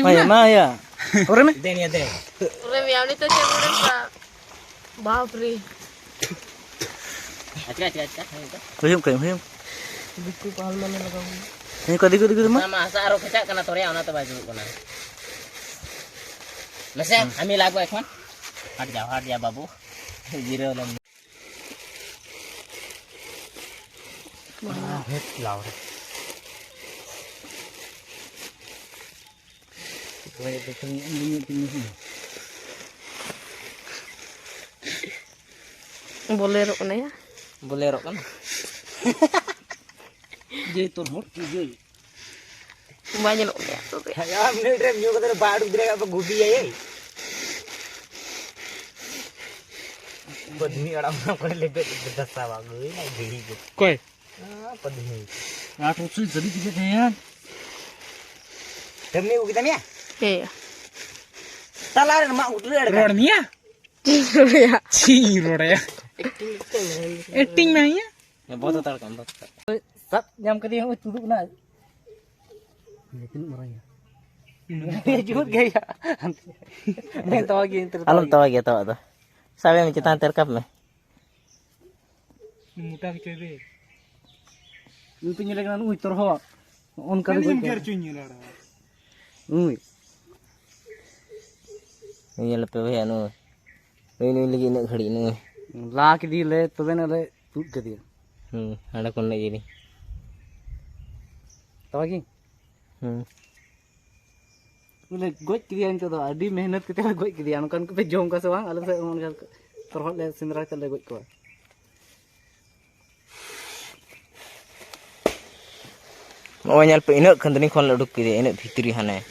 Maya Maya. Orang ni? Deh ni deh. Orang yang ni tu cakap tak. Baper. Acak. Hium kau hium. Buku pahal mana lagau. Ini kau diku mah? Nama asa aro kecak kena torea ona tu baju kena. Masih, kami lagu ekman. Hard ya babu. Zero lam. Het laur. Kau betul ni ni. Bolero kan ya? Bolero kan? Jadi tu hot jadi. Banyak loh ya. Ya, हमने ड्रेम new कदर बाड़ उधर का गुबी है ये. पद्मी अड़ा में कोई लेके दस्ता वागु ना घड़ी को. Kau. Padmi. Aku tu jadi kita ni ya. Demi ko kita ni ya. Iya. Talar mak udah ada. Road ni ya? Ya. Cing road ya. Acting mah ya? Ya बहुत तार काम बहुत. Sab jam kali yang itu tu na. Ini marah ya. ये झूठ गया. Ini tahu lagi yang Alam tahu aja tahu tu. Sampai mencetak terkap meh. Muta kecil deh. Ini punya lagi nanu itu roh. On kali tu. Ini lepas tu ya nu. Ini lagi nak khadi nu. ला के दी ले तो ना ले टूट के दिया Ada kau nak ini. तो की ले गोज के दिया इनको तो अड़ी मेहनत के तेरा गोज के दिया उनका पे जोम का सवांग अलग से उनका तरह ले सिंदरा के ले गोज को Oh nyal pe inak kan tadi kon laduk kiri inak fitri hane.